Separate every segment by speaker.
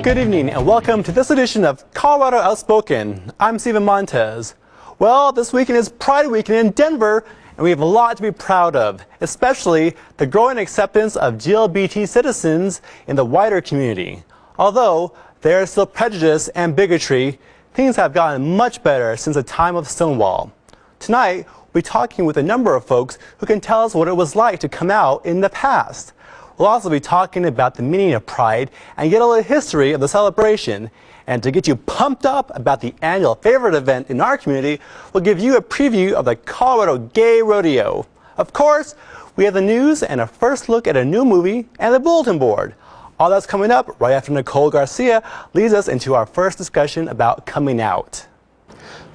Speaker 1: Good evening and welcome to this edition of Colorado Outspoken. I'm Stephen Montez. Well, this weekend is Pride Weekend in Denver, and we have a lot to be proud of, especially the growing acceptance of LGBT citizens in the wider community. Although there is still prejudice and bigotry, things have gotten much better since the time of Stonewall. Tonight, we'll be talking with a number of folks who can tell us what it was like to come out in the past. We'll also be talking about the meaning of Pride and get a little history of the celebration. And to get you pumped up about the annual favorite event in our community, we'll give you a preview of the Colorado Gay Rodeo. Of course, we have the news and a first look at a new movie and the bulletin board. All that's coming up right after Nicole Garcia leads us into our first discussion about coming out.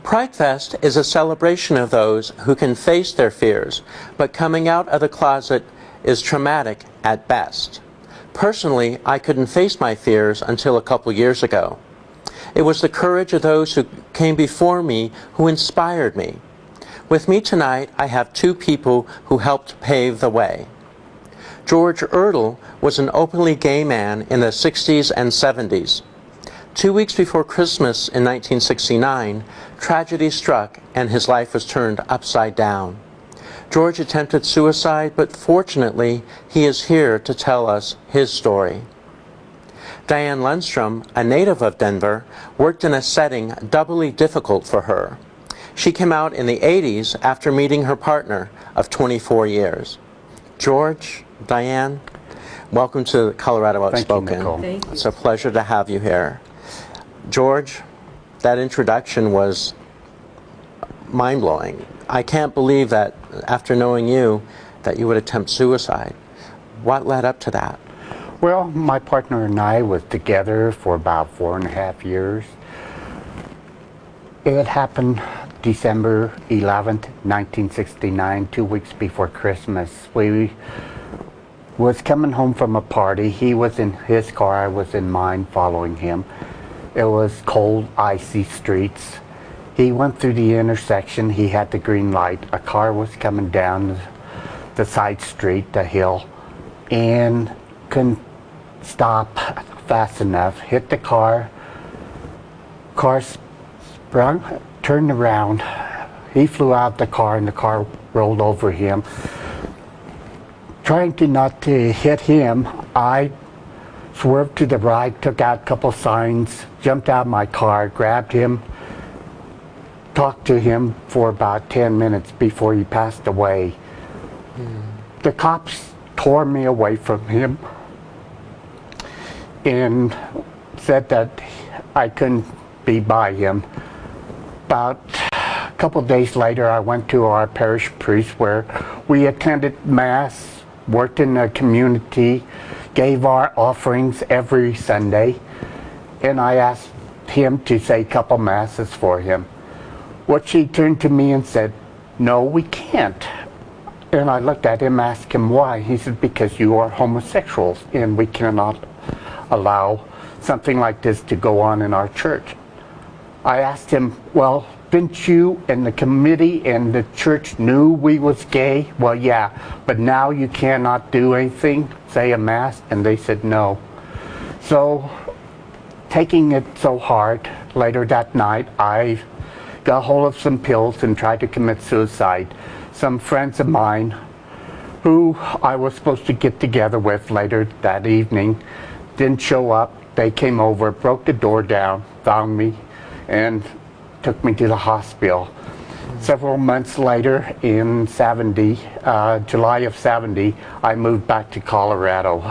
Speaker 2: Pride Fest is a celebration of those who can face their fears, but coming out of the closet is traumatic at best. Personally, I couldn't face my fears until a couple years ago. It was the courage of those who came before me who inspired me. With me tonight, I have two people who helped pave the way. George Biddle was an openly gay man in the 60s and 70s. 2 weeks before Christmas in 1969, tragedy struck and his life was turned upside down. George attempted suicide, but fortunately, he is here to tell us his story. Diane Lundstrom, a native of Denver, worked in a setting doubly difficult for her. She came out in the 80s after meeting her partner of 24 years. George, Diane, welcome to Colorado Outspoken.
Speaker 3: Thank you, Nicole. Thank you.
Speaker 2: It's a pleasure to have you here. George, that introduction was mind-blowing. I can't believe that after knowing you that you would attempt suicide. What led up to that?
Speaker 3: Well, my partner and I was together for about 4.5 years. It happened December 11th, 1969, 2 weeks before Christmas. We was coming home from a party. He was in his car, I was in mine following him. It was cold, icy streets. He went through the intersection. He had the green light. A car was coming down the side street, the hill, and couldn't stop fast enough. Hit the car. Car sprung, turned around. He flew out the car, and the car rolled over him. Trying to not to hit him, I swerved to the right, took out a couple signs, jumped out of my car, grabbed him, talked to him for about 10 minutes before he passed away. The cops tore me away from him and said that I couldn't be by him. About a couple days later, I went to our parish priest where we attended Mass, worked in the community, gave our offerings every Sunday, and I asked him to say a couple Masses for him. What she turned to me and said, "No, we can't." And I looked at him, asked him why. He said, "Because you are homosexuals and we cannot allow something like this to go on in our church." I asked him, "Well, didn't you and the committee and the church knew we was gay?" "Well, yeah, but now you cannot do anything, say a Mass?" And they said no. So, taking it so hard, later that night, I got hold of some pills and tried to commit suicide. Some friends of mine who I was supposed to get together with later that evening didn't show up. They came over, broke the door down, found me, and took me to the hospital. Several months later, in July of 70, I moved back to Colorado.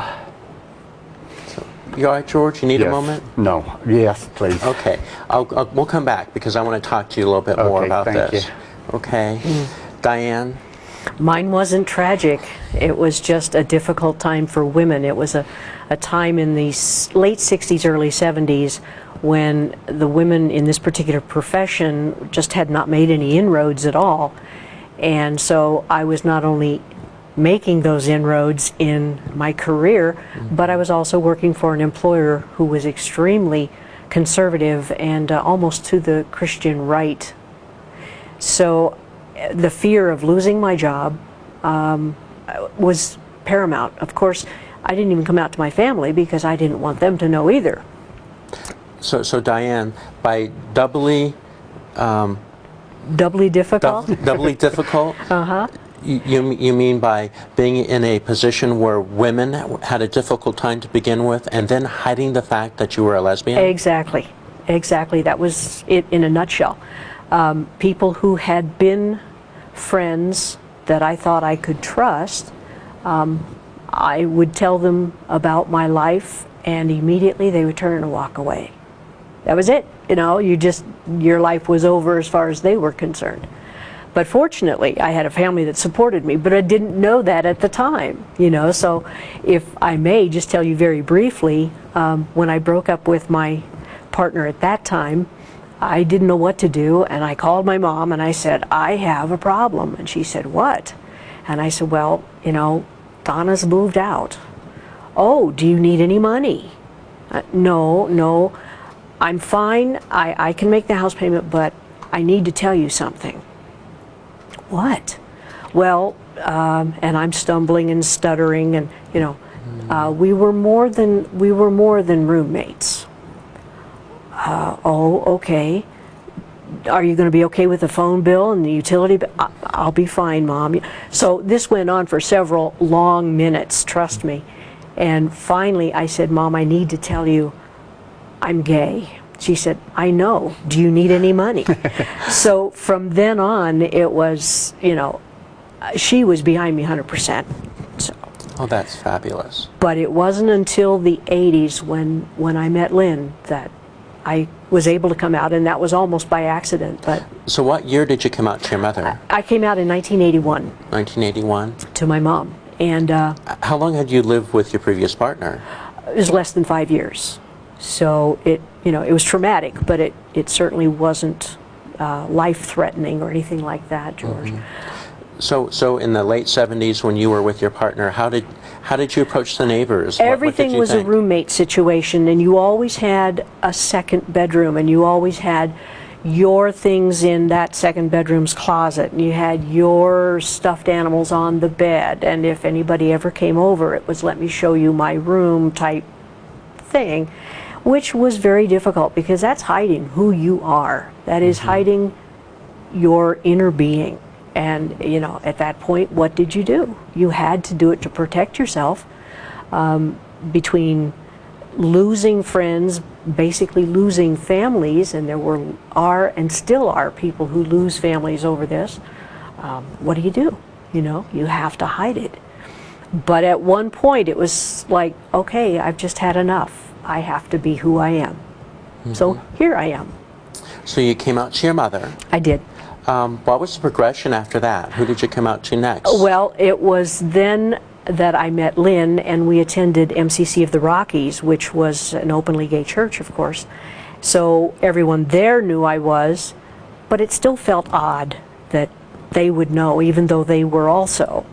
Speaker 2: You all right, George? You need
Speaker 3: Yes.
Speaker 2: a moment?
Speaker 3: No. Yes, please.
Speaker 2: Okay. We'll come back because I want to talk to you a little bit more about
Speaker 3: thank
Speaker 2: this.
Speaker 3: you.
Speaker 2: Okay. Diane?
Speaker 4: Mine wasn't tragic. It was just a difficult time for women. It was a time in the late 60s, early 70s when the women in this particular profession just had not made any inroads at all. And so I was not only making those inroads in my career, but I was also working for an employer who was extremely conservative and almost to the Christian right. So the fear of losing my job was paramount. Of course, I didn't even come out to my family because I didn't want them to know either.
Speaker 2: So Diane, by doubly
Speaker 4: difficult?
Speaker 2: Doubly difficult?
Speaker 4: Uh-huh.
Speaker 2: You mean by being in a position where women had a difficult time to begin with, and then hiding the fact that you were a lesbian?
Speaker 4: Exactly. Exactly. That was it in a nutshell. People who had been friends that I thought I could trust, I would tell them about my life, and immediately they would turn and walk away. That was it. You know, your life was over as far as they were concerned. But fortunately, I had a family that supported me, but I didn't know that at the time, you know. So if I may just tell you very briefly, when I broke up with my partner at that time, I didn't know what to do, and I called my mom and I said, I have a problem. And she said, what? And I said, well, you know, Donna's moved out. Oh, do you need any money? No, I'm fine. I can make the house payment, but I need to tell you something. What? Well, and I'm stumbling and stuttering, and you know, we were more than roommates. Oh, okay. Are you going to be okay with the phone bill and the utility bill? I'll be fine, Mom. So this went on for several long minutes, trust me. And finally I said, Mom, I need to tell you I'm gay. She said, I know. Do you need any money? So from then on, it was, you know, she was behind me 100%. So.
Speaker 2: Oh, that's fabulous.
Speaker 4: But it wasn't until the 80s when I met Lynn that I was able to come out, and that was almost by accident. But
Speaker 2: so what year did you come out to your mother?
Speaker 4: I came out in 1981.
Speaker 2: 1981? To
Speaker 4: my mom. And
Speaker 2: how long had you lived with your previous partner?
Speaker 4: It was less than 5 years. So it was traumatic, but it certainly wasn't life-threatening or anything like that, George.
Speaker 2: Mm-hmm. So in the late 70s, when you were with your partner, how did you approach the neighbors?
Speaker 4: Everything was a roommate situation, and you always had a second bedroom, and you always had your things in that second bedroom's closet, and you had your stuffed animals on the bed, and if anybody ever came over, it was let me show you my room type thing, which was very difficult because that's hiding who you are. That is hiding your inner being. And, you know, at that point, what did you do? You had to do it to protect yourself between losing friends, basically losing families, and there are and still are people who lose families over this. What do? You know, you have to hide it. But at one point, it was like, okay, I've just had enough. I have to be who I am. So here I am.
Speaker 2: So you came out to your mother.
Speaker 4: I did.
Speaker 2: What was the progression after that? Who did you come out to next?
Speaker 4: Well, it was then that I met Lynn, and we attended MCC of the Rockies, which was an openly gay church, of course. So everyone there knew I was, but it still felt odd that they would know, even though they were also.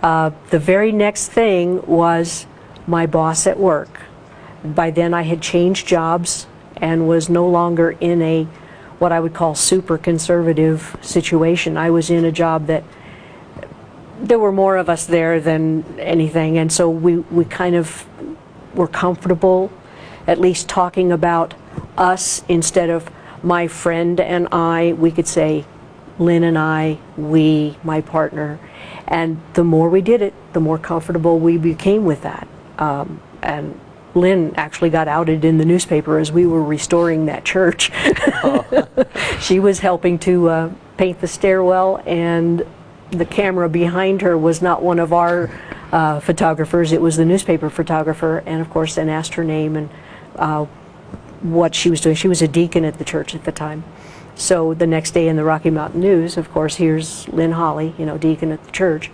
Speaker 4: The very next thing was my boss at work. By then I had changed jobs and was no longer in a what I would call super conservative situation. I was in a job that there were more of us there than anything, and so we kind of were comfortable at least talking about us instead of my friend and I. We could say Lynn and I, we, my partner, and the more we did it, the more comfortable we became with that. And Lynn actually got outed in the newspaper as we were restoring that church. She was helping to paint the stairwell, and the camera behind her was not one of our photographers, it was the newspaper photographer, and of course then asked her name and what she was doing. She was a deacon at the church at the time. So the next day in the Rocky Mountain News, of course, here's Lynn Holly, you know, deacon at the church.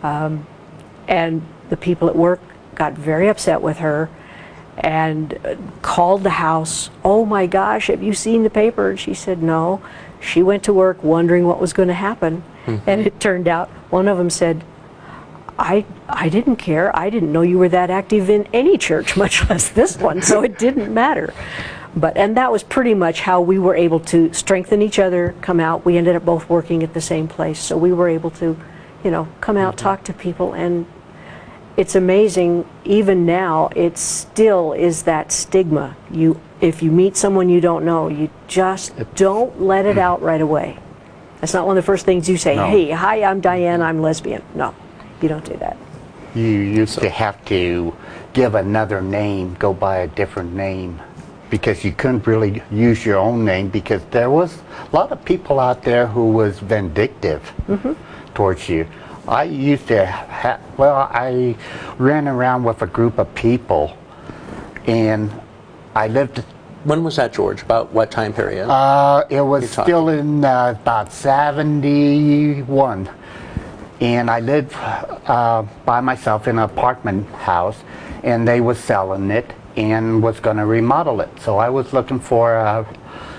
Speaker 4: And the people at work got very upset with her and called the house. Oh my gosh, have you seen the paper? And she said no. She went to work wondering what was going to happen. And it turned out, one of them said, I didn't care. I didn't know you were that active in any church, much less this one, so it didn't matter. And that was pretty much how we were able to strengthen each other, come out. We ended up both working at the same place, so we were able to, you know, come out, talk to people, and it's amazing, even now, it still is that stigma. If you meet someone you don't know, you just don't let it out right away. That's not one of the first things you say. No. Hey, hi, I'm Diane, I'm lesbian. No, you don't do that.
Speaker 3: You used to have to give another name, go by a different name, because you couldn't really use your own name, because there was a lot of people out there who was vindictive towards you. I used to I ran around with a group of people, and I lived...
Speaker 2: When was that, George? About what time period?
Speaker 3: It was still in about 71. And I lived by myself in an apartment house, and they was selling it and was going to remodel it. So I was looking for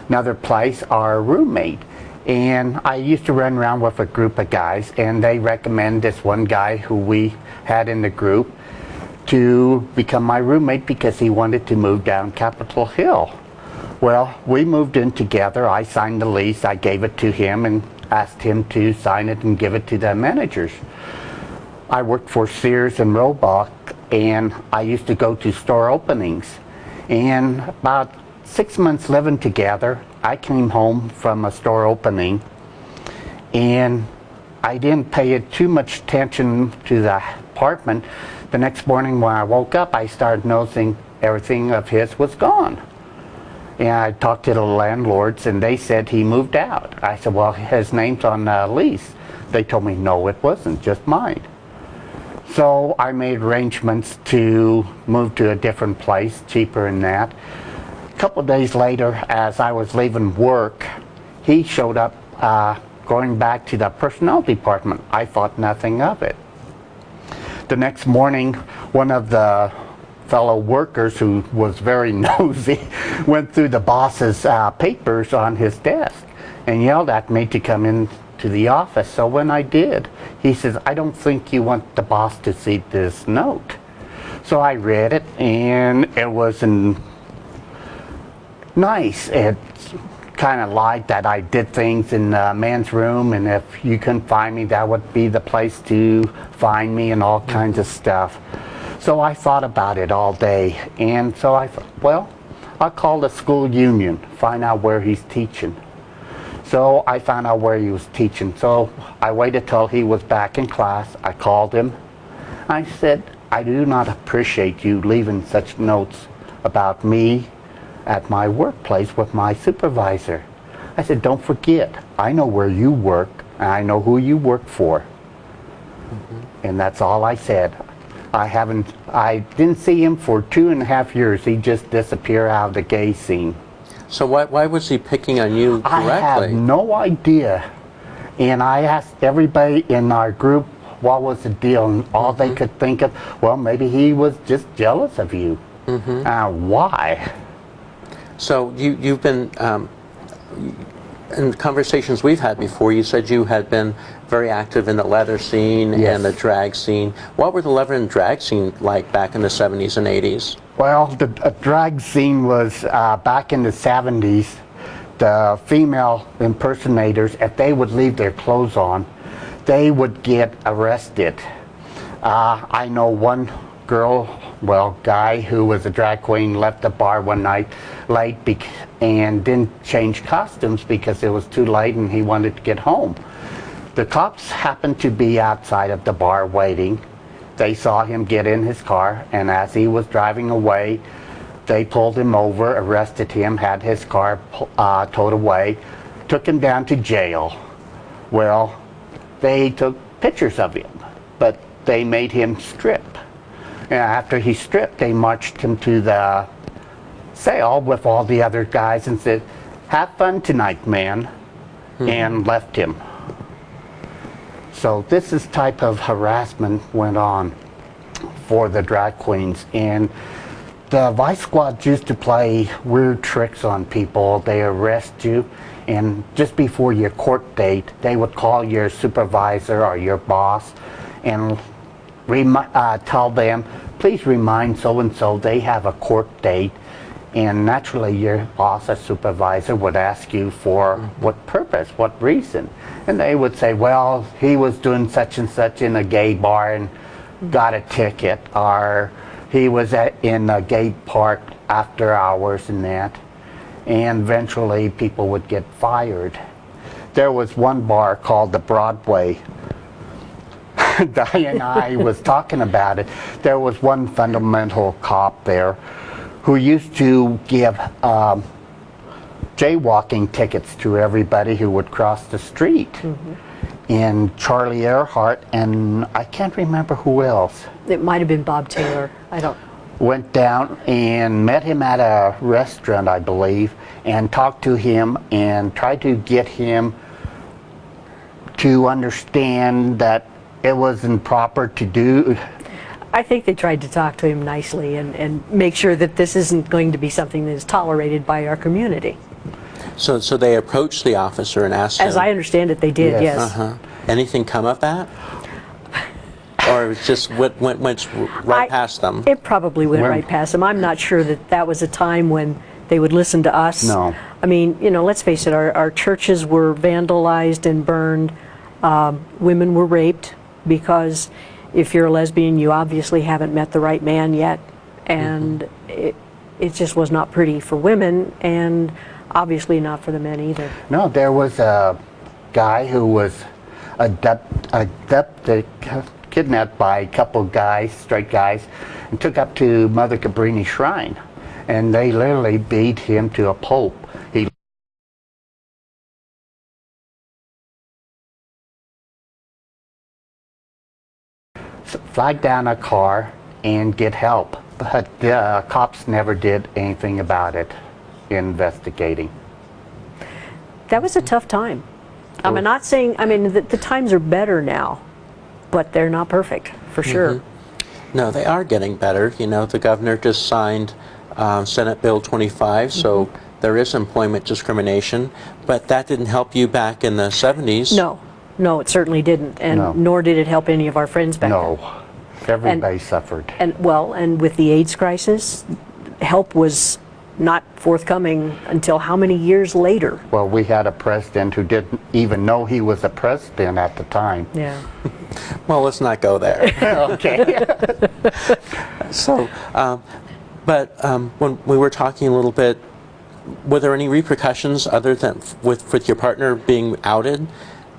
Speaker 3: another place, our roommate. And I used to run around with a group of guys, and they recommended this one guy who we had in the group to become my roommate because he wanted to move down Capitol Hill. Well, we moved in together. I signed the lease. I gave it to him and asked him to sign it and give it to the managers. I worked for Sears and Roebuck, and I used to go to store openings. And about 6 months living together, I came home from a store opening, and I didn't pay it too much attention to the apartment. The next morning when I woke up, I started noticing everything of his was gone. And I talked to the landlords, and they said he moved out. I said, well, his name's on the lease. They told me, no, it wasn't, just mine. So I made arrangements to move to a different place, cheaper than that. A couple of days later, as I was leaving work, he showed up going back to the personnel department. I thought nothing of it. The next morning, one of the fellow workers who was very nosy went through the boss's papers on his desk and yelled at me to come in to the office. So when I did, he says, I don't think you want the boss to see this note. So I read it, and it wasn't nice. It kind of lied that I did things in a man's room, and if you couldn't find me, that would be the place to find me, and all kinds of stuff. So I thought about it all day, and so I thought, well, I'll call the school union, find out where he's teaching. So I found out where he was teaching. So I waited till he was back in class. I called him. I said, I do not appreciate you leaving such notes about me at my workplace with my supervisor. I said, don't forget, I know where you work, and I know who you work for. And that's all I said. I didn't see him for 2.5 years. He just disappeared out of the gay scene.
Speaker 2: So why was he picking on you directly?
Speaker 3: I have no idea. And I asked everybody in our group what was the deal, and all they could think of, well, maybe he was just jealous of you. Why?
Speaker 2: So you've been, in conversations we've had before, you said you had been very active in the leather scene and the drag scene. What were the leather and drag scene like back in the 70s and 80s?
Speaker 3: Well, the drag scene was back in the 70s. The female impersonators, if they would leave their clothes on, they would get arrested. I know one guy who was a drag queen left the bar one night late and didn't change costumes because it was too late and he wanted to get home. The cops happened to be outside of the bar waiting. They saw him get in his car, and as he was driving away, they pulled him over, arrested him, had his car towed away, took him down to jail. Well, they took pictures of him, but they made him strip. And after he stripped, they marched him to the cell with all the other guys and said, have fun tonight, man, and left him. So this type of harassment went on for the drag queens. And the Vice Squad used to play weird tricks on people. They arrest you, and just before your court date, they would call your supervisor or your boss and tell them, please remind so-and-so they have a court date. And naturally, your boss or supervisor would ask you for what purpose, what reason. And they would say, well, he was doing such and such in a gay bar, and got a ticket, or he was in a gay park after hours and that, and eventually people would get fired. There was one bar called the Broadway. Diane and I was talking about it. There was one fundamental cop there who used to give jaywalking tickets to everybody who would cross the street. And Charlie Earhart, and I can't remember who else.
Speaker 4: It might have been Bob Taylor. I don't.
Speaker 3: Went down and met him at a restaurant, I believe, and talked to him and tried to get him to understand that it wasn't proper to do.
Speaker 4: I think they tried to talk to him nicely and make sure that this isn't going to be something that is tolerated by our community.
Speaker 2: So they approached the officer and asked him.
Speaker 4: As I understand it, they did, yes.
Speaker 2: Anything come of that? Or it just went right past them?
Speaker 4: It probably went right past them. I'm not sure that that was a time when they would listen to us.
Speaker 3: No.
Speaker 4: I mean, you know, let's face it, our churches were vandalized and burned. Women were raped because if you're a lesbian, you obviously haven't met the right man yet. And it just was not pretty for women, and obviously not for the men either.
Speaker 3: No, there was a guy who was kidnapped by a couple guys, straight guys, and took up to Mother Cabrini Shrine. And they literally beat him to a pulp. He flagged down a car and get help, but the cops never did anything about it, investigating.
Speaker 4: That was a tough time. I'm not saying, I mean, the times are better now, but they're not perfect, for sure.
Speaker 2: No, they are getting better. You know, the governor just signed Senate Bill 25, so there is employment discrimination, but that didn't help you back in the 70s.
Speaker 4: No, it certainly didn't, and nor did it help any of our friends back then.
Speaker 3: No, everybody suffered.
Speaker 4: And with the AIDS crisis, help was not forthcoming until how many years later?
Speaker 3: Well, we had a president who didn't even know he was a president at the time.
Speaker 4: Yeah.
Speaker 2: Well, let's not go there.
Speaker 3: Okay.
Speaker 2: So, but when we were talking a little bit, were there any repercussions other than with your partner being outed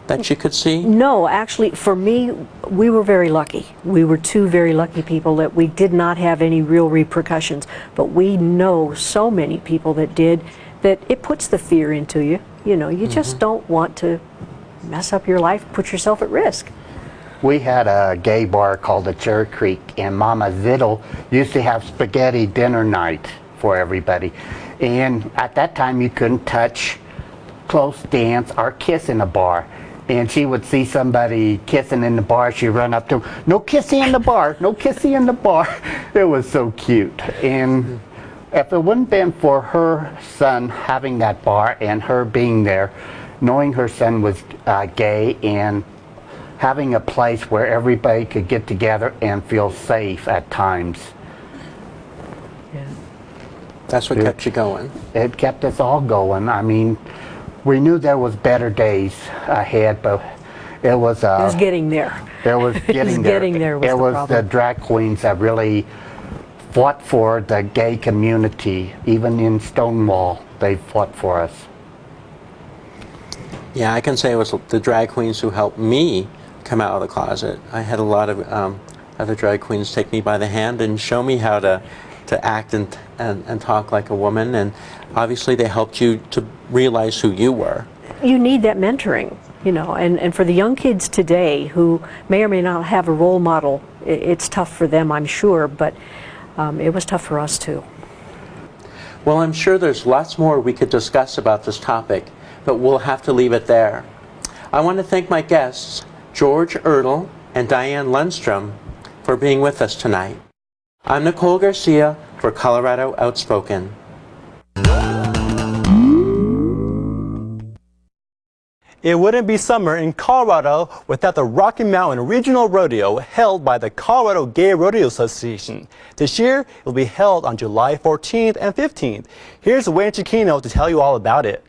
Speaker 2: that you could see?
Speaker 4: No, actually, for me, we were very lucky. We were two very lucky people that we did not have any real repercussions. But we know so many people that did, that it puts the fear into you. You know, you just don't want to mess up your life, put yourself at risk.
Speaker 3: We had a gay bar called the Cherry Creek, and Mama Biddle used to have spaghetti dinner night for everybody. And at that time, you couldn't touch, close dance, or kiss in a bar. And she would see somebody kissing in the bar, she'd run up to them, no kissing in the bar, no kissing in the bar. It was so cute. And if it wouldn't been for her son having that bar and her being there, knowing her son was gay and having a place where everybody could get together and feel safe at times.
Speaker 4: Yeah.
Speaker 2: That's what kept you going.
Speaker 3: It kept us all going. I mean, we knew there was better days ahead, but it was
Speaker 4: getting there.
Speaker 3: It was getting there.
Speaker 4: Getting there was
Speaker 3: it
Speaker 4: the
Speaker 3: was
Speaker 4: problem.
Speaker 3: the drag queens that really fought for the gay community. Even in Stonewall, they fought for us.
Speaker 2: Yeah, I can say it was the drag queens who helped me come out of the closet. I had a lot of other drag queens take me by the hand and show me how to act and talk like a woman, and obviously they helped you to realize who you were.
Speaker 4: You need that mentoring, you know, and for the young kids today who may or may not have a role model, it's tough for them, I'm sure, but it was tough for us too.
Speaker 2: Well, I'm sure there's lots more we could discuss about this topic, but we'll have to leave it there. I want to thank my guests, George Ertl and Diane Lundstrom, for being with us tonight. I'm Nicole Garcia for Colorado Outspoken.
Speaker 1: It wouldn't be summer in Colorado without the Rocky Mountain Regional Rodeo held by the Colorado Gay Rodeo Association. This year, it will be held on July 14th and 15th. Here's Wayne Chiquino to tell you all about it.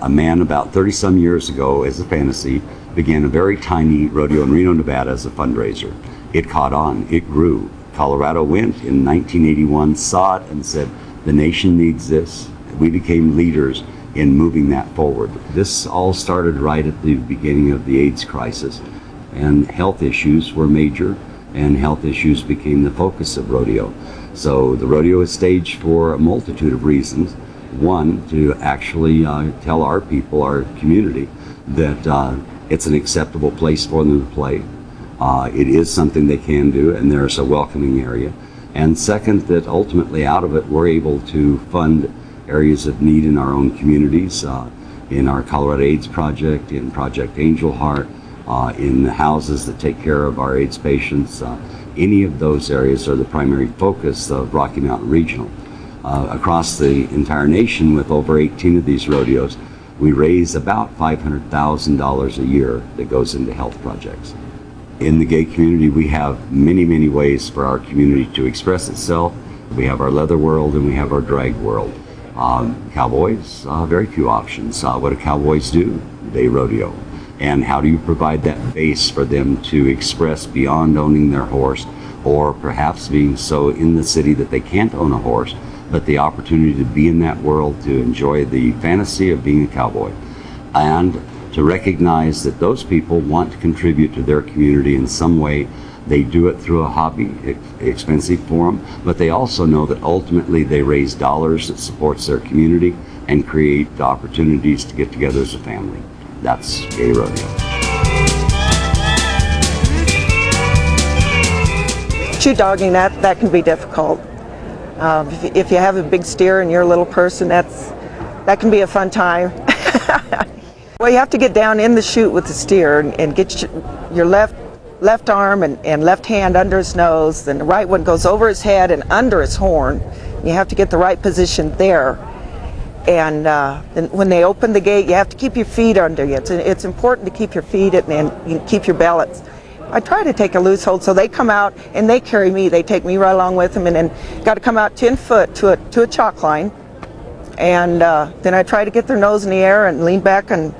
Speaker 5: A man about 30-some years ago, as a fantasy, began a very tiny rodeo in Reno, Nevada as a fundraiser. it caught on, it grew. Colorado went in 1981, saw it and said, the nation needs this. We became leaders in moving that forward. This all started right at the beginning of the AIDS crisis, and health issues were major, and health issues became the focus of rodeo. So the rodeo is staged for a multitude of reasons. One, to actually tell our people, our community, that it's an acceptable place for them to play. It is something they can do, and there's a welcoming area. And second, that ultimately out of it, we're able to fund areas of need in our own communities, in our Colorado AIDS Project, in Project Angel Heart, in the houses that take care of our AIDS patients. Any of those areas are the primary focus of Rocky Mountain Regional. Across the entire nation, with over 18 of these rodeos, we raise about $500,000 a year that goes into health projects. In the gay community, we have many, many ways for our community to express itself. We have our leather world and we have our drag world. Cowboys, very few options. What do cowboys do? They rodeo. And how do you provide that base for them to express beyond owning their horse, or perhaps being so in the city that they can't own a horse, but the opportunity to be in that world, to enjoy the fantasy of being a cowboy, and to recognize that those people want to contribute to their community in some way. They do it through a hobby, expensive for them, but they also know that ultimately they raise dollars that supports their community and create opportunities to get together as a family. That's gay rodeo.
Speaker 6: Shoot dogging, that can be difficult. If you have a big steer and you're a little person, that can be a fun time. Well, you have to get down in the chute with the steer and get your left arm and left hand under his nose, and the right one goes over his head and under his horn. You have to get the right position there. And when they open the gate, you have to keep your feet under you. It's important to keep your feet and keep your balance. I try to take a loose hold, so they come out and they carry me. They take me right along with them, and then got to come out 10 foot to a chalk line. And then I try to get their nose in the air and lean back and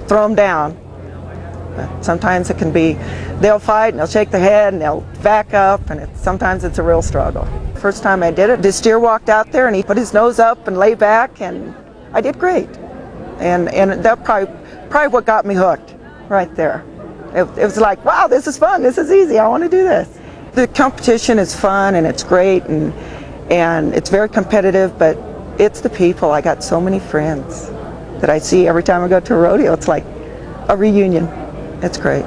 Speaker 6: throw them down. But sometimes it can be, they'll fight and they'll shake their head and they'll back up, and sometimes it's a real struggle. First time I did it, the steer walked out there and he put his nose up and lay back, and I did great. And that probably what got me hooked right there. It was like, wow, this is fun, this is easy, I want to do this. The competition is fun and it's great, and it's very competitive, but it's the people. I got so many friends that I see every time I go to a rodeo. It's like a reunion. It's great.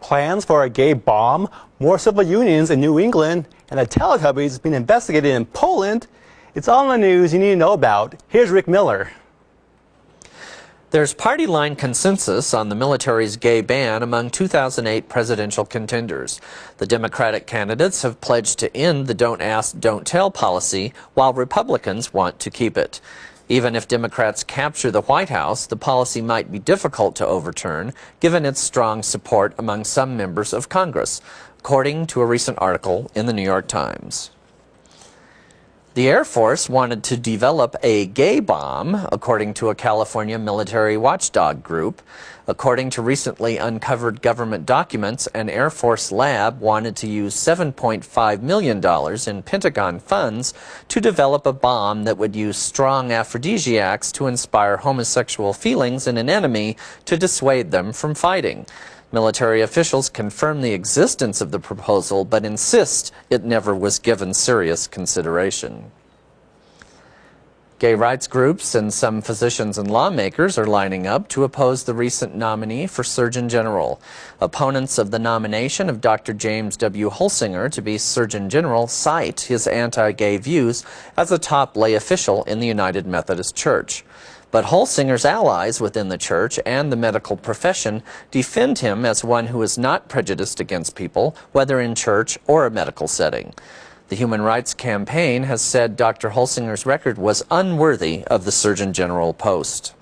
Speaker 1: Plans for a gay bomb, more civil unions in New England, and the Teletubbies being investigated in Poland. It's all in the news you need to know about. Here's Rick Miller.
Speaker 7: There's party line consensus on the military's gay ban among 2008 presidential contenders. The Democratic candidates have pledged to end the don't ask, don't tell policy, while Republicans want to keep it. Even if Democrats capture the White House, the policy might be difficult to overturn, given its strong support among some members of Congress, according to a recent article in the New York Times. The Air Force wanted to develop a gay bomb, according to a California military watchdog group. According to recently uncovered government documents, an Air Force lab wanted to use $7.5 million in Pentagon funds to develop a bomb that would use strong aphrodisiacs to inspire homosexual feelings in an enemy to dissuade them from fighting. Military officials confirm the existence of the proposal, but insist it never was given serious consideration. Gay rights groups and some physicians and lawmakers are lining up to oppose the recent nominee for Surgeon General. Opponents of the nomination of Dr. James W. Holsinger to be Surgeon General cite his anti-gay views as a top lay official in the United Methodist Church. But Holsinger's allies within the church and the medical profession defend him as one who is not prejudiced against people, whether in church or a medical setting. The Human Rights Campaign has said Dr. Holsinger's record was unworthy of the Surgeon General post.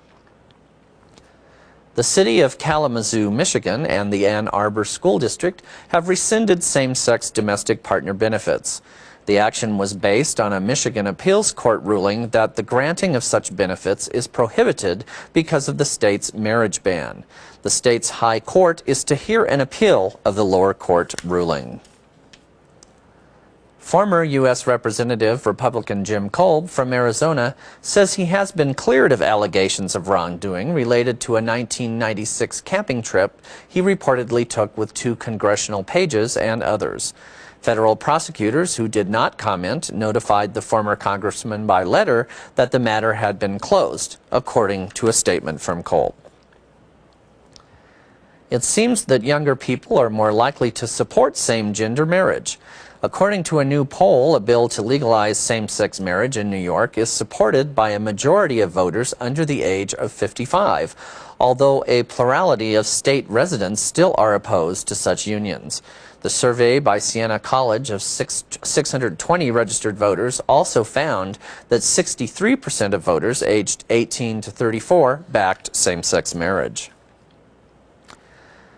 Speaker 7: The city of Kalamazoo, Michigan, and the Ann Arbor School District have rescinded same-sex domestic partner benefits. The action was based on a Michigan appeals court ruling that the granting of such benefits is prohibited because of the state's marriage ban. The state's high court is to hear an appeal of the lower court ruling. Former U.S. Representative Republican Jim Kolb from Arizona says he has been cleared of allegations of wrongdoing related to a 1996 camping trip he reportedly took with 2 congressional pages and others. Federal prosecutors who did not comment notified the former congressman by letter that the matter had been closed, according to a statement from Kolb. It seems that younger people are more likely to support same-gender marriage. According to a new poll, a bill to legalize same-sex marriage in New York is supported by a majority of voters under the age of 55, although a plurality of state residents still are opposed to such unions. The survey by Siena College of 620 registered voters also found that 63% of voters aged 18 to 34 backed same-sex marriage.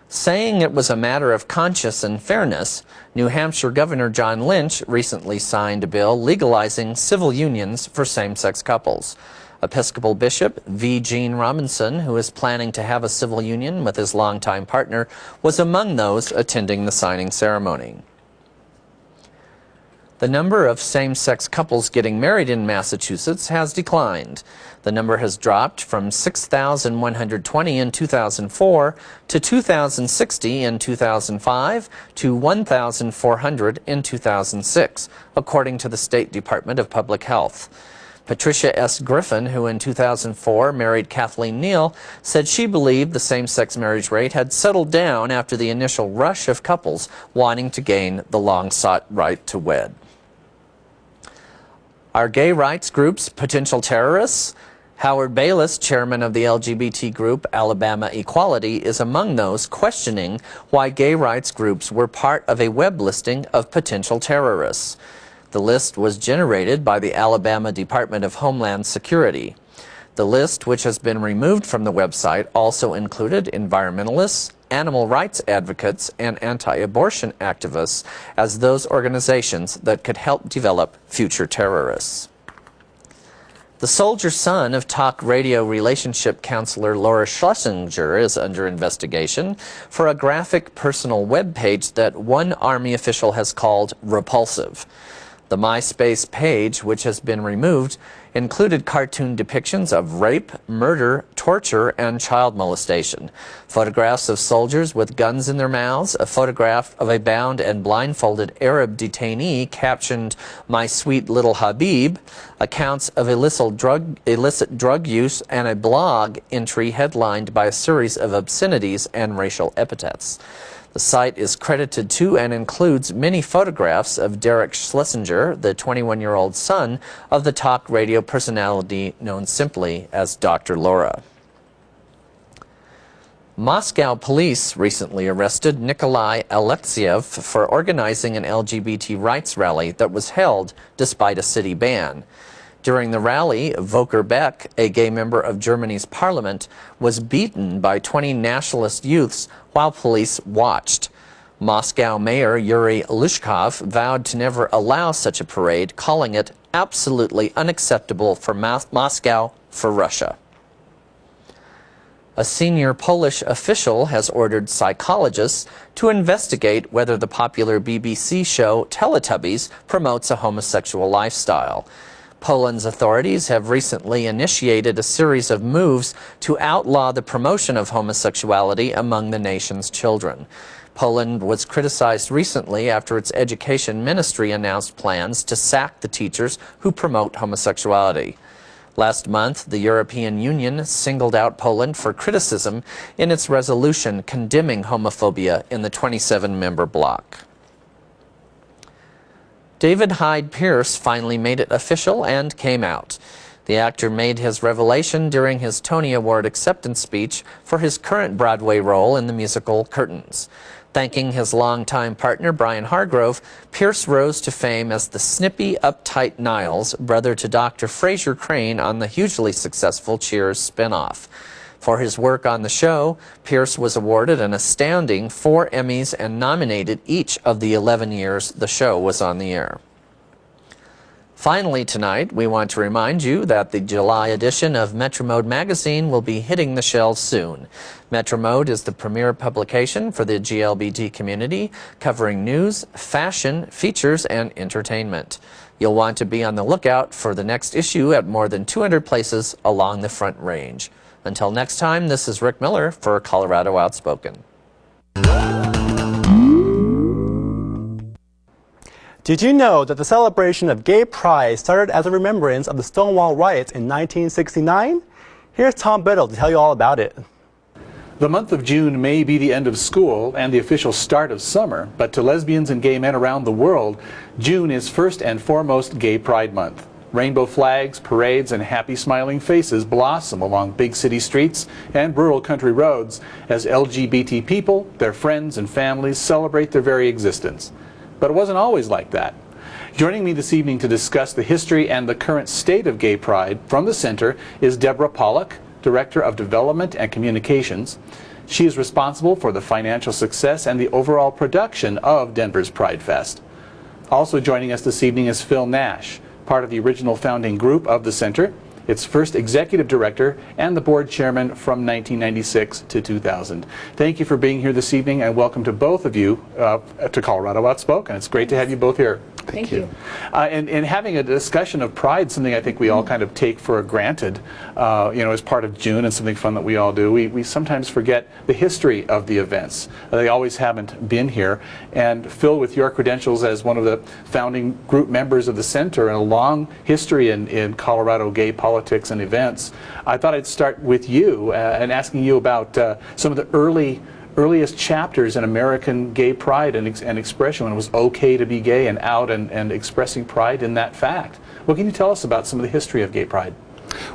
Speaker 7: Saying it was a matter of conscience and fairness, New Hampshire Governor John Lynch recently signed a bill legalizing civil unions for same-sex couples. Episcopal Bishop V. Gene Robinson, who is planning to have a civil union with his longtime partner, was among those attending the signing ceremony. The number of same-sex couples getting married in Massachusetts has declined. The number has dropped from 6,120 in 2004 to 2,060 in 2005 to 1,400 in 2006, according to the State Department of Public Health. Patricia S. Griffin, who in 2004 married Kathleen Neal, said she believed the same-sex marriage rate had settled down after the initial rush of couples wanting to gain the long-sought right to wed. Are gay rights groups potential terrorists? Howard Bayless, chairman of the LGBT group Alabama Equality, is among those questioning why gay rights groups were part of a web listing of potential terrorists. The list was generated by the Alabama Department of Homeland Security. The list, which has been removed from the website, also included environmentalists, animal rights advocates, and anti-abortion activists as those organizations that could help develop future terrorists. The soldier son of talk radio relationship counselor Laura Schlesinger is under investigation for a graphic personal web page that one Army official has called repulsive. The MySpace page, which has been removed, included cartoon depictions of rape, murder, torture, and child molestation. Photographs of soldiers with guns in their mouths, a photograph of a bound and blindfolded Arab detainee captioned, "My sweet little Habib," accounts of illicit drug use, and a blog entry headlined by a series of obscenities and racial epithets. The site is credited to and includes many photographs of Derek Schlesinger, the 21-year-old son of the talk radio personality known simply as Dr. Laura. Moscow police recently arrested Nikolai Alexiev for organizing an LGBT rights rally that was held despite a city ban. During the rally, Volker Beck, a gay member of Germany's parliament, was beaten by 20 nationalist youths while police watched. Moscow Mayor Yuri Lushkov vowed to never allow such a parade, calling it absolutely unacceptable for Moscow for Russia. A senior Polish official has ordered psychologists to investigate whether the popular BBC show Teletubbies promotes a homosexual lifestyle. Poland's authorities have recently initiated a series of moves to outlaw the promotion of homosexuality among the nation's children. Poland was criticized recently after its education ministry announced plans to sack the teachers who promote homosexuality. Last month, the European Union singled out Poland for criticism in its resolution condemning homophobia in the 27-member bloc. David Hyde Pierce finally made it official and came out. The actor made his revelation during his Tony Award acceptance speech for his current Broadway role in the musical Curtains. Thanking his longtime partner Brian Hargrove, Pierce rose to fame as the snippy, uptight Niles, brother to Dr. Frasier Crane on the hugely successful Cheers spinoff. For his work on the show, Pierce was awarded an astounding 4 Emmys and nominated each of the 11 years the show was on the air. Finally tonight, we want to remind you that the July edition of Metromode magazine will be hitting the shelves soon. Metromode is the premier publication for the GLBT community, covering news, fashion, features, and entertainment. You'll want to be on the lookout for the next issue at more than 200 places along the Front Range. Until next time, this is Rick Miller for Colorado Outspoken.
Speaker 1: Did you know that the celebration of Gay Pride started as a remembrance of the Stonewall riots in 1969? Here's Tom Biddle to tell you all about it.
Speaker 8: The month of June may be the end of school and the official start of summer, but to lesbians and gay men around the world, June is first and foremost Gay Pride Month. Rainbow flags, parades, and happy smiling faces blossom along big city streets and rural country roads as LGBT people, their friends, and families celebrate their very existence. But it wasn't always like that. Joining me this evening to discuss the history and the current state of gay pride from the center is Deborah Pollack, Director of Development and Communications. She is responsible for the financial success and the overall production of Denver's Pride Fest. Also joining us this evening is Phil Nash, part of the original founding group of the center, its first executive director, and the board chairman from 1996 to 2000. Thank you for being here this evening, and welcome to both of you to Colorado Outspoken. It's great to have you both here.
Speaker 6: Thank you.
Speaker 8: And having a discussion of pride, something I think we all kind of take for granted, you know, as part of June, and something fun that we all do. We sometimes forget the history of the events. They always haven't been here. And Phil, with your credentials as one of the founding group members of the center and a long history in Colorado gay politics and events, I thought I'd start with you and asking you about some of the earliest chapters in American gay pride and expression, when it was okay to be gay and out and expressing pride in that fact. What can you tell us about some of the history of gay pride?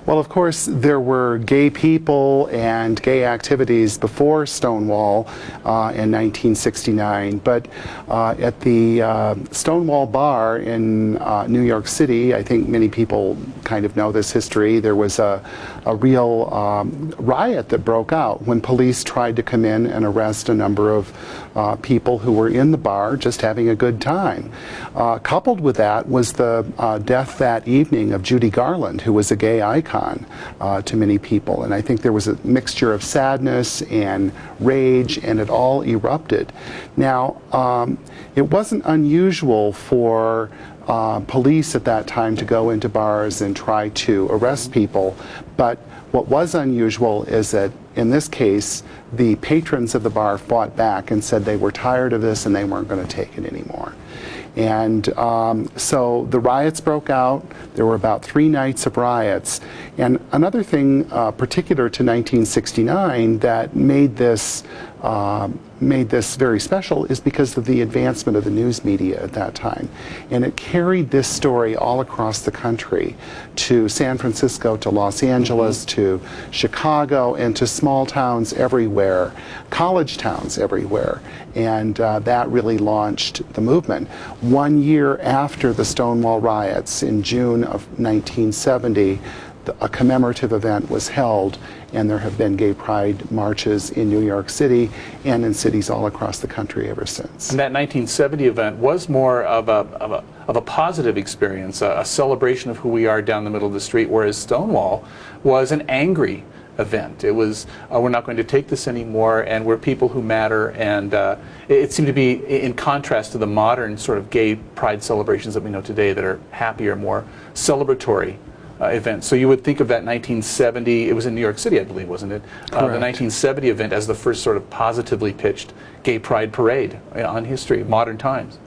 Speaker 9: Well, of course, there were gay people and gay activities before Stonewall in 1969, but at the Stonewall Bar in New York City, I think many people kind of know this history, there was a real riot that broke out when police tried to come in and arrest a number of people who were in the bar just having a good time. Coupled with that was the death that evening of Judy Garland, who was a gay icon to many people, and I think there was a mixture of sadness and rage, and it all erupted. Now, it wasn't unusual for police at that time to go into bars and try to arrest people, but what was unusual is that in this case the patrons of the bar fought back and said they were tired of this and they weren't going to take it anymore. And so the riots broke out. There were about 3 nights of riots. And another thing particular to 1969 that made this made this very special is because of the advancement of the news media at that time. And it carried this story all across the country, to San Francisco, to Los Angeles, to Chicago, and to small towns everywhere, college towns everywhere. And that really launched the movement. 1 year after the Stonewall riots, in June of 1970, a commemorative event was held, and there have been gay pride marches in New York City and in cities all across the country ever since.
Speaker 8: And that 1970 event was more of a positive experience, a celebration of who we are down the middle of the street, whereas Stonewall was an angry event. It was, we're not going to take this anymore, and we're people who matter, and it seemed to be in contrast to the modern sort of gay pride celebrations that we know today that are happier, more celebratory event. So you would think of that 1970, it was in New York City, I believe, wasn't it? The 1970 event as the first sort of positively pitched gay pride parade on history, modern times.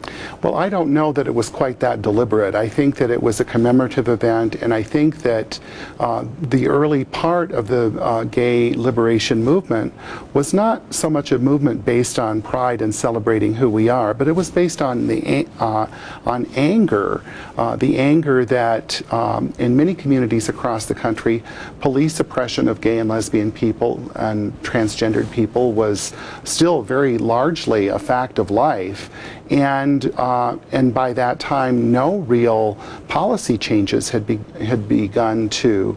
Speaker 9: Well, I don't know that it was quite that deliberate. I think that it was a commemorative event, and I think that the early part of the gay liberation movement was not so much a movement based on pride and celebrating who we are, but it was based on the on anger, the anger that in many communities across the country, police oppression of gay and lesbian people and transgendered people was still very largely a fact of life, and by that time no real policy changes had begun to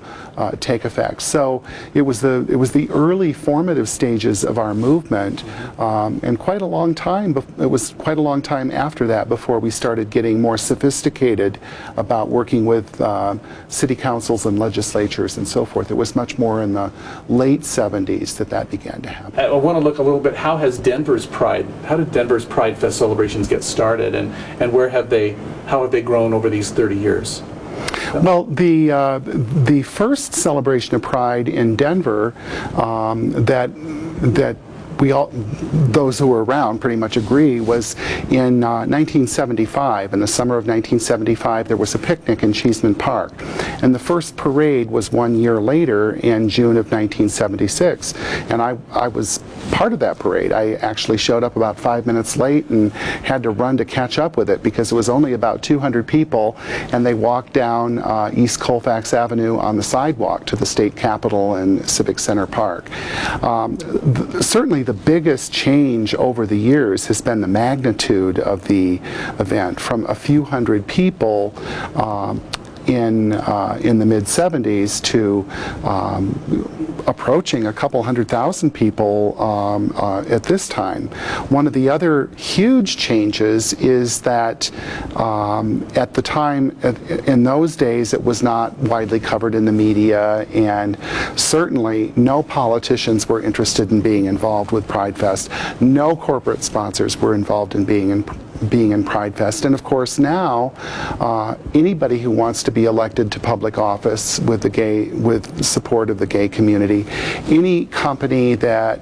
Speaker 9: take effect. So it was the early formative stages of our movement, and quite a long time. It was quite a long time after that before we started getting more sophisticated about working with city councils and legislatures and so forth. It was much more in the late 70s that began to happen.
Speaker 8: I want to look a little bit, how did Denver's Pride Fest celebrations get started, and how have they grown over these 30 years?
Speaker 9: Well, the first celebration of Pride in Denver that those who were around pretty much agree was in 1975. In the summer of 1975, there was a picnic in Cheeseman Park, and the first parade was 1 year later in June of 1976, and I was part of that parade. I actually showed up about 5 minutes late and had to run to catch up with it because it was only about 200 people, and they walked down East Colfax Avenue on the sidewalk to the state capitol and Civic Center Park. Certainly the biggest change over the years has been the magnitude of the event, from a few hundred people in the mid-70s to approaching a couple 100,000 people at this time. One of the other huge changes is that at the time, in those days, it was not widely covered in the media, and certainly no politicians were interested in being involved with Pride Fest. No corporate sponsors were involved in being in Pride Fest, and of course now anybody who wants to be elected to public office with support of the gay community, any company that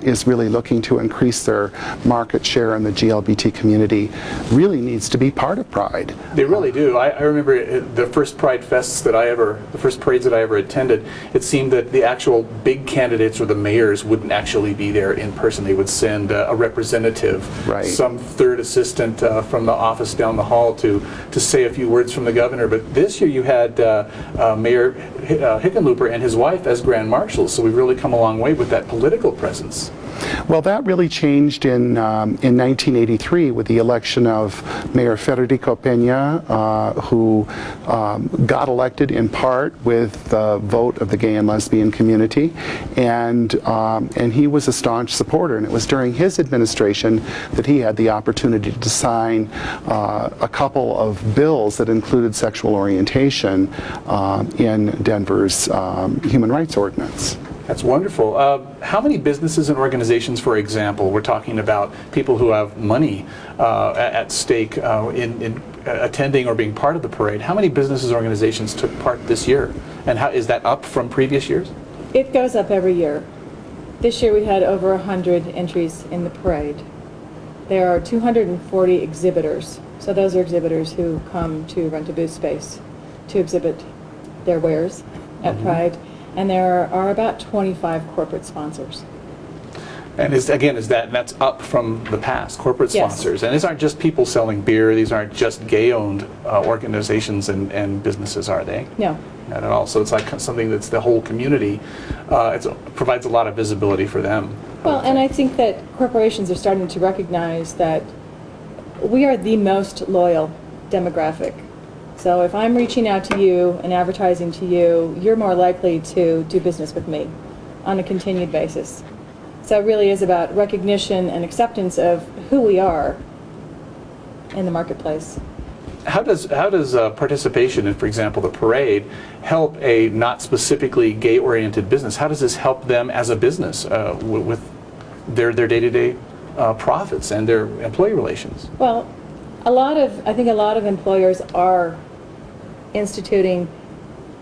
Speaker 9: is really looking to increase their market share in the GLBT community really needs to be part of Pride.
Speaker 8: They really do. I remember the first Pride Fests the first parades that I ever attended, it seemed that the actual big candidates or the mayors wouldn't actually be there in person. They would send a representative, some third assistant from the office down the hall to say a few words from the governor. But this year you had Mayor Hickenlooper and his wife as Grand Marshals, so we've really come a long way with that political presence.
Speaker 9: Well, that really changed in 1983 with the election of Mayor Federico Peña, who got elected in part with the vote of the gay and lesbian community, and he was a staunch supporter. And it was during his administration that he had the opportunity to sign a couple of bills that included sexual orientation in Denver's Human Rights Ordinance.
Speaker 8: That's wonderful. How many businesses and organizations, for example, we're talking about people who have money at stake in attending or being part of the parade, how many businesses and organizations took part this year? And how is that up from previous years?
Speaker 10: It goes up every year. This year we had over 100 entries in the parade. There are 240 exhibitors. So those are exhibitors who come to rent a booth space to exhibit their wares at Pride. And there are about 25 corporate sponsors.
Speaker 8: And that's up from the past, corporate
Speaker 10: Yes.
Speaker 8: sponsors. And these aren't just people selling beer, these aren't just gay-owned organizations and businesses, are they?
Speaker 10: No.
Speaker 8: Not at all. So it's like something that's the whole community, it provides a lot of visibility for them.
Speaker 10: Well, and I think that corporations are starting to recognize that we are the most loyal demographic. So if I'm reaching out to you and advertising to you, you're more likely to do business with me on a continued basis. So it really is about recognition and acceptance of who we are in the marketplace.
Speaker 8: How does participation in, for example, the parade, help a not specifically gay-oriented business? How does this help them as a business with their day-to-day profits and their employee relations?
Speaker 10: Well, I think a lot of employers are instituting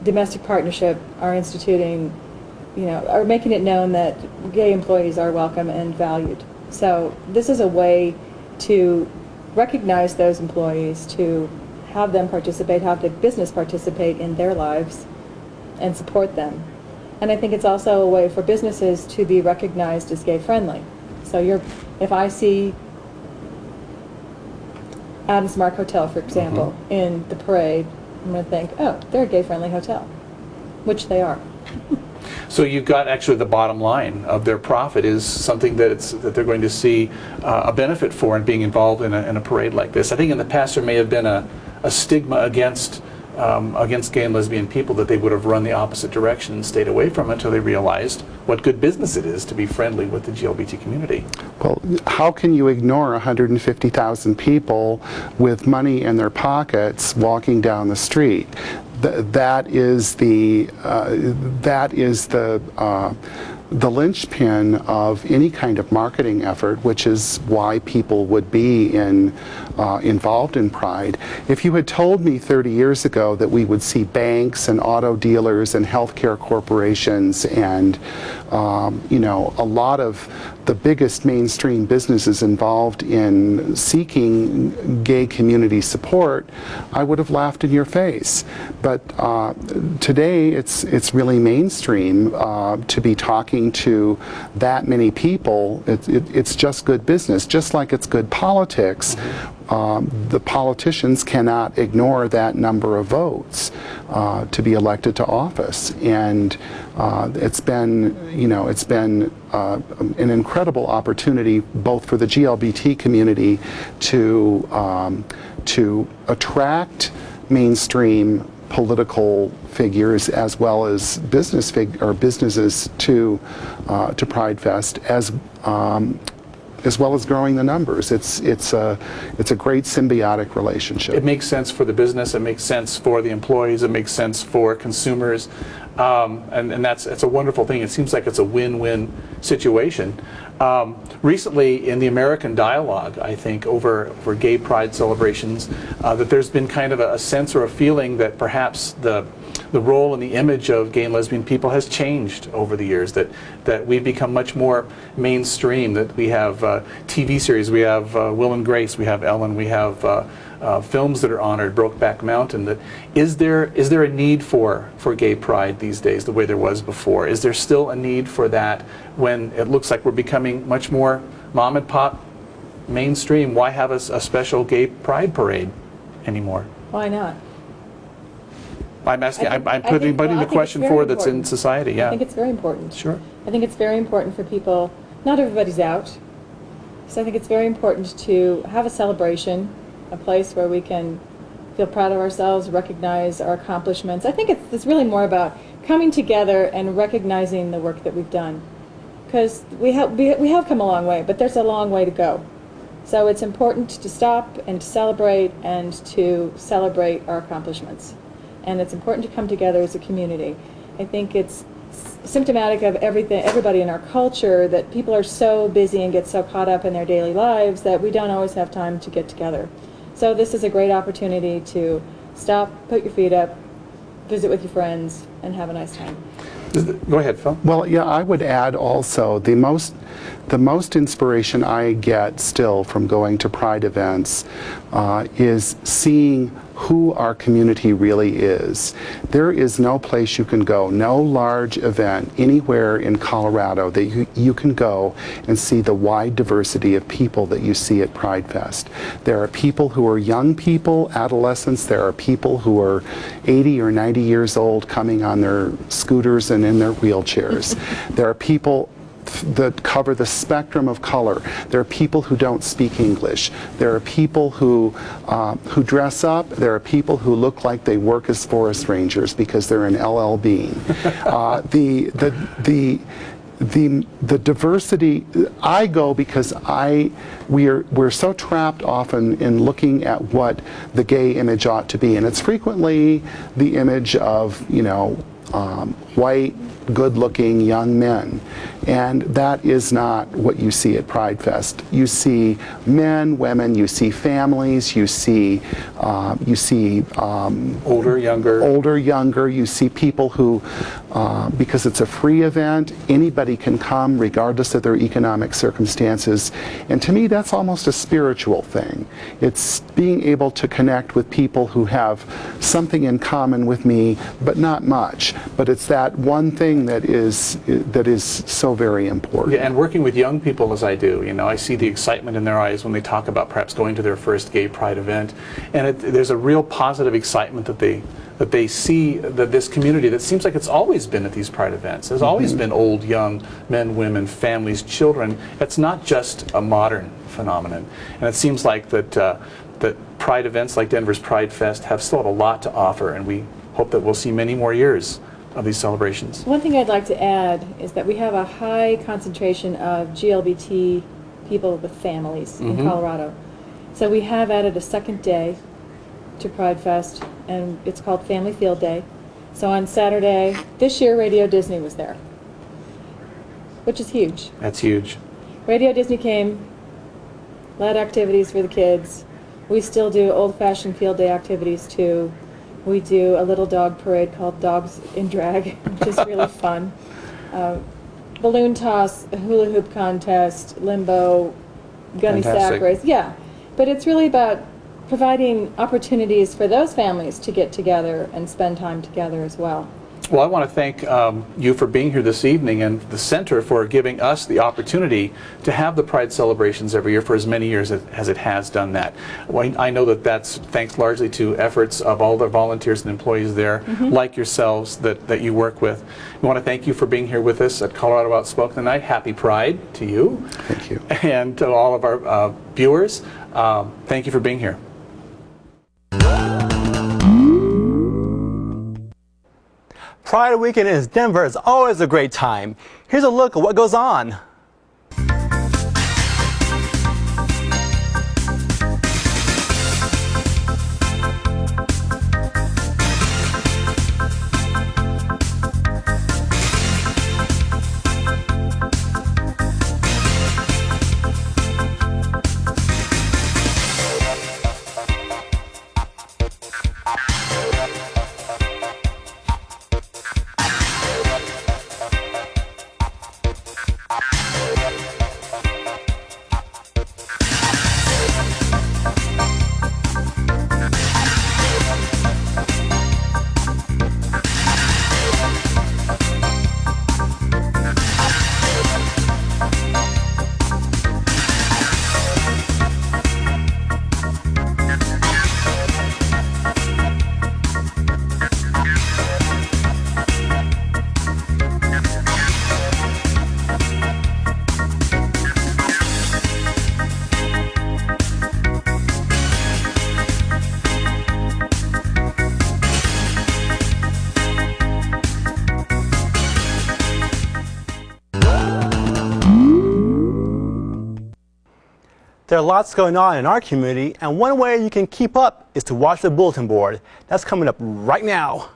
Speaker 10: domestic partnership, are instituting, are making it known that gay employees are welcome and valued. So this is a way to recognize those employees, to have them participate, have the business participate in their lives and support them. And I think it's also a way for businesses to be recognized as gay-friendly. So if I see Adams Mark Hotel, for example, in the parade, I'm going to think, oh, they're a gay-friendly hotel, which they are.
Speaker 8: So you've got actually the bottom line of their profit is something that they're going to see a benefit for in being involved in a parade like this. I think in the past there may have been a stigma against gay and lesbian people, that they would have run the opposite direction and stayed away from it until they realized what good business it is to be friendly with the GLBT community.
Speaker 9: Well, how can you ignore 150,000 people with money in their pockets walking down the street? That is the linchpin of any kind of marketing effort, which is why people would be involved in Pride. If you had told me 30 years ago that we would see banks and auto dealers and healthcare corporations and a lot of the biggest mainstream businesses involved in seeking gay community support, I would have laughed in your face. But today it's really mainstream to be talking to that many people. It's just good business, just like it's good politics. The politicians cannot ignore that number of votes to be elected to office, and it's been an incredible opportunity both for the GLBT community to attract mainstream political figures as well as businesses to Pride Fest, as well as growing the numbers. It's a great symbiotic relationship.
Speaker 8: It makes sense for the business, it makes sense for the employees, it makes sense for consumers, and that's a wonderful thing. It seems like it's a win-win situation. Recently in the American dialogue, I think, over gay pride celebrations, that there's been kind of a sense or a feeling that perhaps the role and the image of gay and lesbian people has changed over the years, that we've become much more mainstream, that we have TV series, we have Will and Grace, we have Ellen, we have films that are honored, Brokeback Mountain. That is there a need for gay pride these days the way there was before? Is there still a need for that when it looks like we're becoming much more mom and pop mainstream? Why have a special gay pride parade anymore?
Speaker 10: Why not?
Speaker 8: I'm asking. I'm putting the question forward that's in society. Yeah.
Speaker 10: I think it's very important.
Speaker 8: Sure.
Speaker 10: I think it's very important for people. Not everybody's out, so I think it's very important to have a celebration, a place where we can feel proud of ourselves, recognize our accomplishments. I think it's really more about coming together and recognizing the work that we've done, because we have come a long way, but there's a long way to go. So it's important to stop and to celebrate our accomplishments. And it's important to come together as a community. I think it's symptomatic of everybody in our culture that people are so busy and get so caught up in their daily lives that we don't always have time to get together. So this is a great opportunity to stop, put your feet up, visit with your friends, and have a nice time.
Speaker 8: Go ahead, Phil.
Speaker 9: Well, yeah, I would add also the most the most inspiration I get still from going to Pride events is seeing who our community really is. There is no place you can go, no large event anywhere in Colorado that you can go and see the wide diversity of people that you see at Pride Fest. There are people who are young people, adolescents, there are people who are 80 or 90 years old coming on their scooters and in their wheelchairs. There are people that cover the spectrum of color. There are people who don't speak English. There are people who dress up. There are people who look like they work as forest rangers because they're in LL Bean. The diversity, I go because we're so trapped often in looking at what the gay image ought to be, and it's frequently the image of, you know, white, good-looking young men, and that is not what you see at Pride Fest. You see men, women, you see families, you see older, younger. You see people who, because it's a free event, anybody can come regardless of their economic circumstances, and to me that's almost a spiritual thing. It's being able to connect with people who have something in common with me, but not much. But it's that one thing that is so very important.
Speaker 8: Yeah, and working with young people as I do, you know, I see the excitement in their eyes when they talk about perhaps going to their first gay pride event, and there's a real positive excitement that they see that this community that seems like it's always been at these pride events. There's always been old, young, men, women, families, children. It's not just a modern phenomenon, and it seems like that pride events like Denver's Pride Fest have still a lot to offer, and we hope that we'll see many more years of these celebrations.
Speaker 10: One thing I'd like to add is that we have a high concentration of GLBT people with families in Colorado. So we have added a second day to Pride Fest, and it's called Family Field Day. So on Saturday, this year Radio Disney was there, which is huge.
Speaker 8: That's huge.
Speaker 10: Radio Disney came, led activities for the kids. We still do old-fashioned field day activities too. We do a little dog parade called Dogs in Drag, which is really fun. Balloon toss, hula hoop contest, limbo, gunny sack race. Yeah, but it's really about providing opportunities for those families to get together and spend time together as well.
Speaker 8: Well, I want to thank you for being here this evening, and the Center for giving us the opportunity to have the Pride celebrations every year for as many years as it has done that. Well, I know that that's thanks largely to efforts of all the volunteers and employees there, like yourselves, that you work with. We want to thank you for being here with us at Colorado Outspoken tonight. Happy Pride to you.
Speaker 9: Thank you.
Speaker 8: And to all of our viewers, thank you for being here.
Speaker 1: Pride weekend in Denver is always a great time. Here's a look at what goes on. There are lots going on in our community, and one way you can keep up is to watch the bulletin board. That's coming up right now.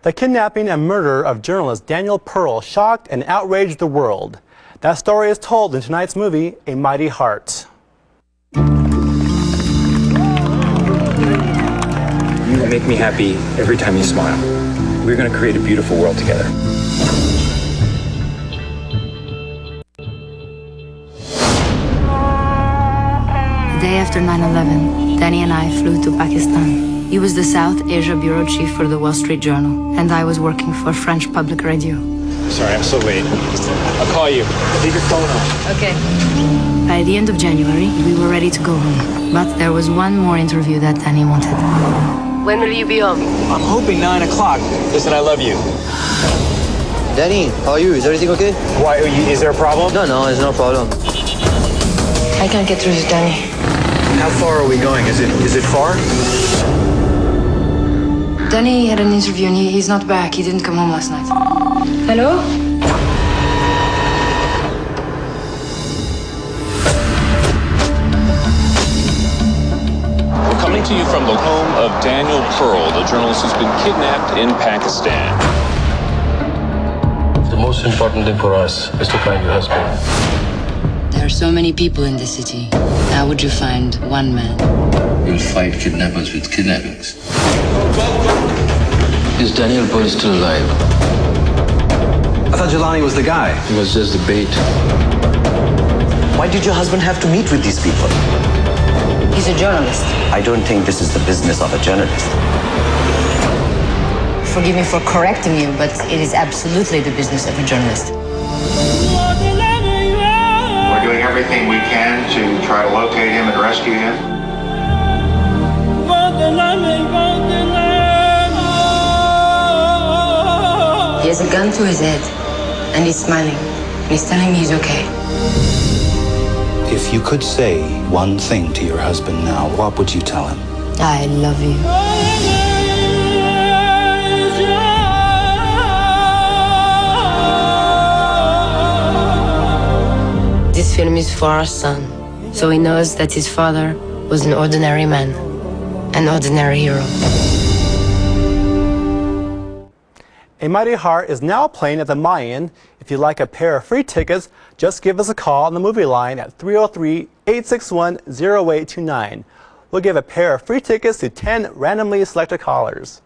Speaker 1: The kidnapping and murder of journalist Daniel Pearl shocked and outraged the world. That story is told in tonight's movie, A Mighty Heart.
Speaker 11: You make me happy every time you smile. We're going to create a beautiful world together.
Speaker 12: The day after 9/11, Danny and I flew to Pakistan. He was the South Asia bureau chief for the Wall Street Journal, and I was working for French Public Radio.
Speaker 11: Sorry, I'm so late. I'll call you. Leave your phone on.
Speaker 12: Okay. By the end of January, we were ready to go home. But there was one more interview that Danny wanted. When will you be home?
Speaker 11: I'm hoping 9 o'clock. Listen, I love you.
Speaker 13: Danny, how are you? Is everything okay?
Speaker 11: Why? Is there a problem?
Speaker 13: No, there's no problem.
Speaker 12: I can't get through to Danny.
Speaker 11: How far are we going? Is it far?
Speaker 12: Danny had an interview and he's not back. He didn't come home last night. Hello?
Speaker 14: We're coming to you from the home of Daniel Pearl, the journalist who's been kidnapped in Pakistan.
Speaker 15: The most important thing for us is to find your husband.
Speaker 12: There are so many people in this city. How would you find one man?
Speaker 15: We'll fight kidnappers with kidnappings. Is Daniel Pearl still alive?
Speaker 11: I thought Jelani was the guy.
Speaker 15: He was just the bait.
Speaker 13: Why did your husband have to meet with these people?
Speaker 12: He's a journalist.
Speaker 13: I don't think this is the business of a journalist.
Speaker 12: Forgive me for correcting you, but it is absolutely the business of a journalist.
Speaker 16: We're doing everything we can to try to locate him and rescue him.
Speaker 12: He has a gun to his head, and he's smiling. He's telling me he's okay.
Speaker 17: If you could say one thing to your husband now, what would you tell him?
Speaker 12: I love you. This film is for our son, so he knows that his father was an ordinary man, an ordinary hero.
Speaker 1: A Mighty Heart is now playing at the Mayan. If you'd like a pair of free tickets, just give us a call on the movie line at 303-861-0829. We'll give a pair of free tickets to 10 randomly selected callers.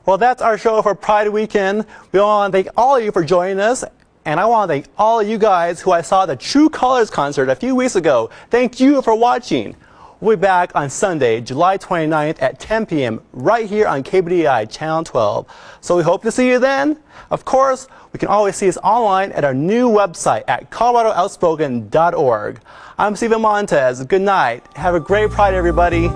Speaker 1: Well, that's our show for Pride Weekend. We want to thank all of you for joining us, and I want to thank all of you guys who I saw at the True Colors concert a few weeks ago. Thank you for watching. We'll be back on Sunday, July 29th at 10 p.m. right here on KBDI Channel 12. So we hope to see you then. Of course, we can always see us online at our new website at coloradooutspoken.org. I'm Stephen Montez. Good night. Have a great Pride, everybody.